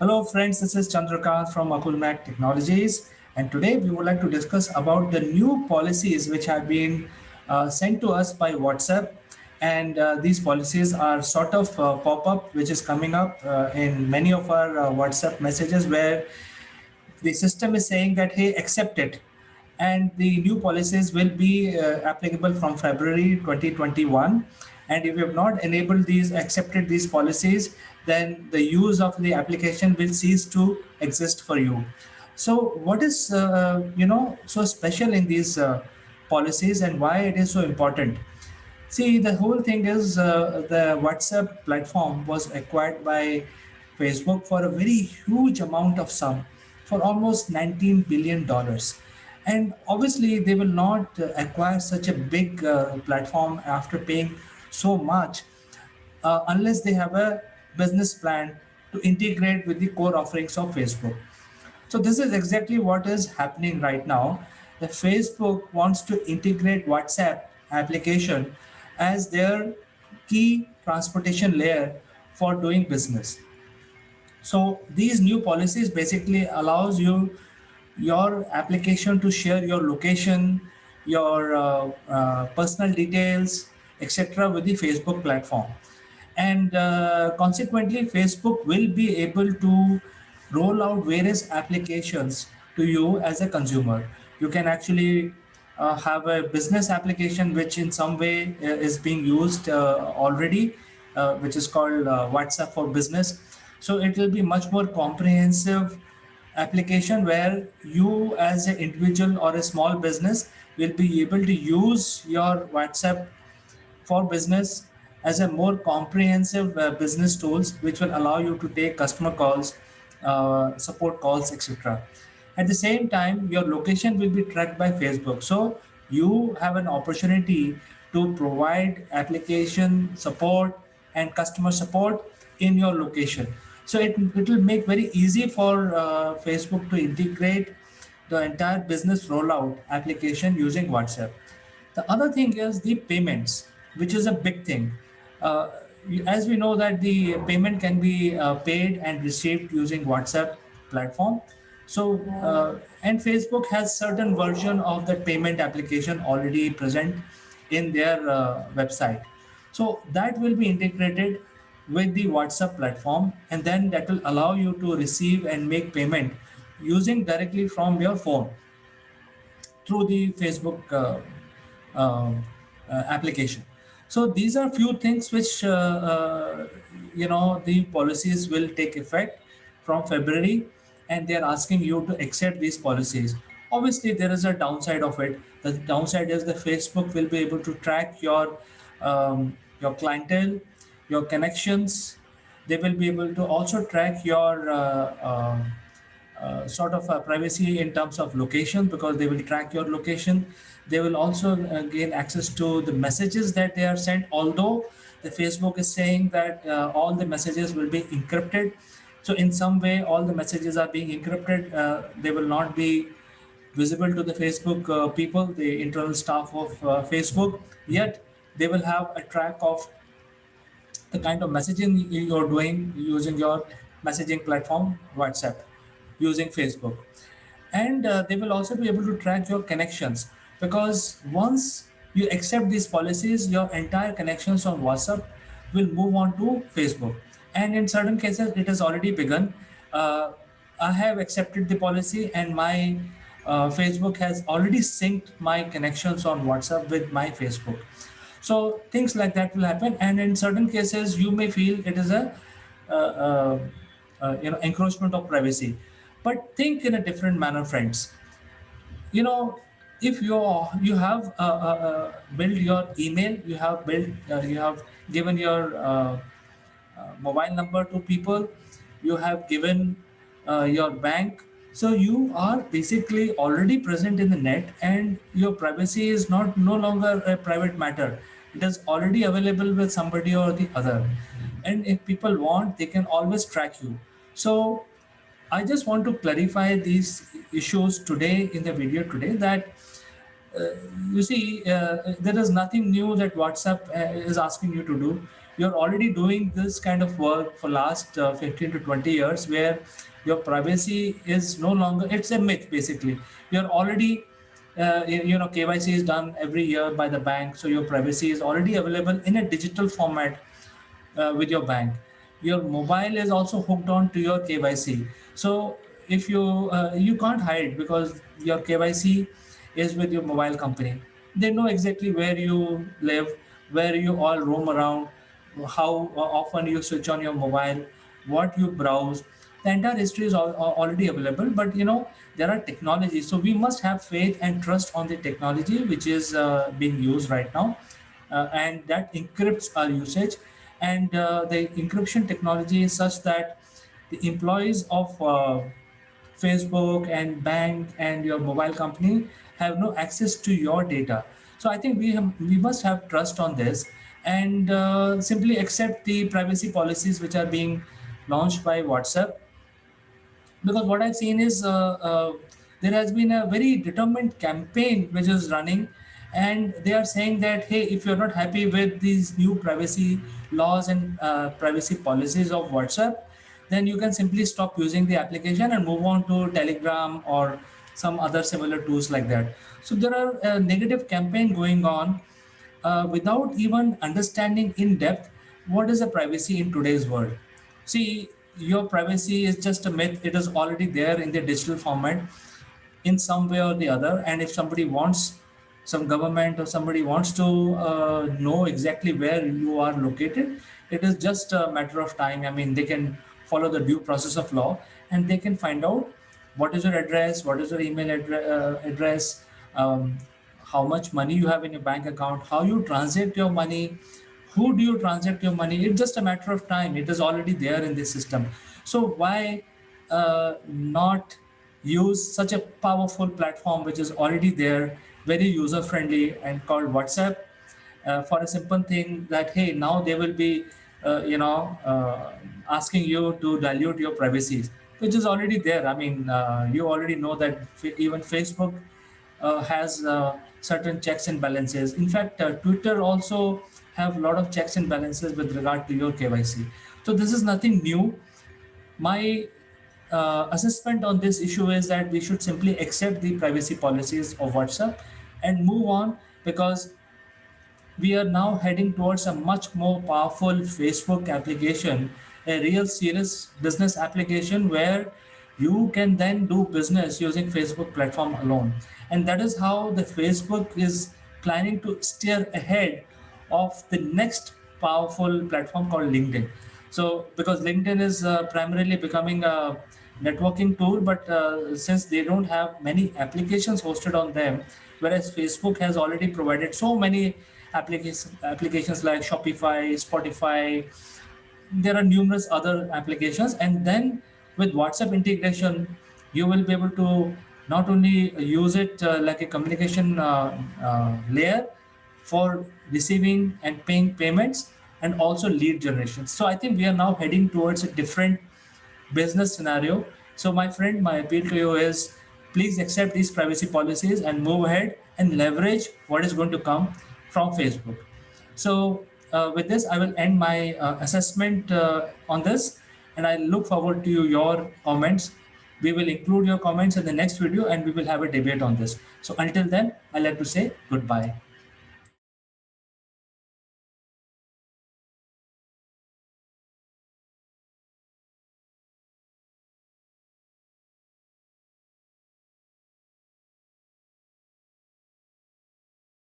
Hello friends, this is Chandrakant from Akulmac Technologies, and today we would like to discuss about the new policies which have been sent to us by WhatsApp. And these policies are sort of pop-up which is coming up in many of our WhatsApp messages where the system is saying that hey, accept it, and the new policies will be applicable from February 2021. And if you have not enabled these, accepted these policies, then the use of the application will cease to exist for you. So what is so special in these policies, and why it is so important? See, the whole thing is the WhatsApp platform was acquired by Facebook for a very huge amount of sum, for almost $19 billion. And obviously, they will not acquire such a big platform after paying so much unless they have a business plan to integrate with the core offerings of Facebook. So this is exactly what is happening right now. The Facebook wants to integrate WhatsApp application as their key transportation layer for doing business. So these new policies basically allows you your application to share your location, your personal details, etc. with the Facebook platform. And consequently, Facebook will be able to roll out various applications to you as a consumer. You can actually have a business application which in some way is being used already, which is called WhatsApp for Business. So it will be much more comprehensive application where you as an individual or a small business will be able to use your WhatsApp for business as a more comprehensive business tools which will allow you to take customer calls, support calls, etc. At the same time, your location will be tracked by Facebook. So you have an opportunity to provide application support and customer support in your location. So it will make very easy for Facebook to integrate the entire business rollout application using WhatsApp. The other thing is the payments, which is a big thing. Uh, as we know that the payment can be paid and received using WhatsApp platform. So and Facebook has certain version of the payment application already present in their website. So that will be integrated with the WhatsApp platform, and then that will allow you to receive and make payment using directly from your phone through the Facebook um, application. So these are few things which the policies will take effect from February, and they are asking you to accept these policies. Obviously, there is a downside of it. The downside is that Facebook will be able to track your clientele, your connections. They will be able to also track your sort of privacy in terms of location, because they will track your location. They will also gain access to the messages that they are sent, although the Facebook is saying that all the messages will be encrypted. So in some way all the messages are being encrypted. They will not be visible to the Facebook people, the internal staff of Facebook, yet they will have a track of the kind of messaging you're doing using your messaging platform WhatsApp, using Facebook. And they will also be able to track your connections, because once you accept these policies, your entire connections on WhatsApp will move on to Facebook. And in certain cases it has already begun. uh, I have accepted the policy, and my Facebook has already synced my connections on WhatsApp with my Facebook. So things like that will happen, and in certain cases, you may feel it is a encroachment of privacy. But think in a different manner, friends. You know, if you have built your email, you have given your mobile number to people, you have given your bank, so you are basically already present in the net, and your privacy is not no longer a private matter. It is already available with somebody or the other, and if people want, they can always track you. So I just want to clarify these issues today in the video today, that you see, there is nothing new that WhatsApp is asking you to do. you're already doing this kind of work for last 15 to 20 years, where your privacy is no longer, it's a myth basically. You're already KYC is done every year by the bank, so your privacy is already available in a digital format with your bank. Your mobile is also hooked on to your KYC. So if you can't hide, because your KYC is with your mobile company. They know exactly where you live, where you all roam around, how often you switch on your mobile, what you browse. The entire history is already available. But there are technologies, so we must have faith and trust on the technology which is being used right now, and that encrypts our usage. And the encryption technology is such that the employees of Facebook and bank and your mobile company have no access to your data. So I think we must have trust on this, and simply accept the privacy policies which are being launched by WhatsApp. Because what I've seen is there has been a very determined campaign which is running, and they are saying that, hey, if you're not happy with these new privacy laws and privacy policies of WhatsApp, then you can simply stop using the application and move on to Telegram or some other similar tools like that. So there are a negative campaign going on without even understanding in depth what is the privacy in today's world. See, your privacy is just a myth. It is already there in the digital format in some way or the other. And if somebody wants, some government or somebody wants to know exactly where you are located, it is just a matter of time. I mean, they can follow the due process of law, and they can find out what is your address, what is your email address, how much money you have in your bank account, how you transact your money, who do you transact your money. It's just a matter of time. It is already there in the system. So why not use such a powerful platform which is already there, very user friendly, and called WhatsApp, for a simple thing that, hey, now they will be asking you to dilute your privacy, which is already there. I mean, you already know that even Facebook has certain checks and balances. In fact, Twitter also have a lot of checks and balances with regard to your KYC. So this is nothing new. My assessment on this issue is that we should simply accept the privacy policies of WhatsApp and move on, because we are now heading towards a much more powerful Facebook application, a real serious business application where you can then do business using Facebook platform alone. And that is how the Facebook is planning to steer ahead of the next powerful platform called LinkedIn. So because LinkedIn is primarily becoming a networking tool, but since they don't have many applications hosted on them, whereas Facebook has already provided so many applications like Shopify, Spotify, there are numerous other applications. And then with WhatsApp integration, you will be able to not only use it like a communication layer for receiving and paying payments, and also lead generation. So I think we are now heading towards a different business scenario. So, my friend, my appeal to you is, please accept these privacy policies and move ahead and leverage what is going to come from Facebook. So, with this, I will end my assessment on this, and I look forward to your comments. We will include your comments in the next video, and we will have a debate on this. So, until then, I'd like to say goodbye.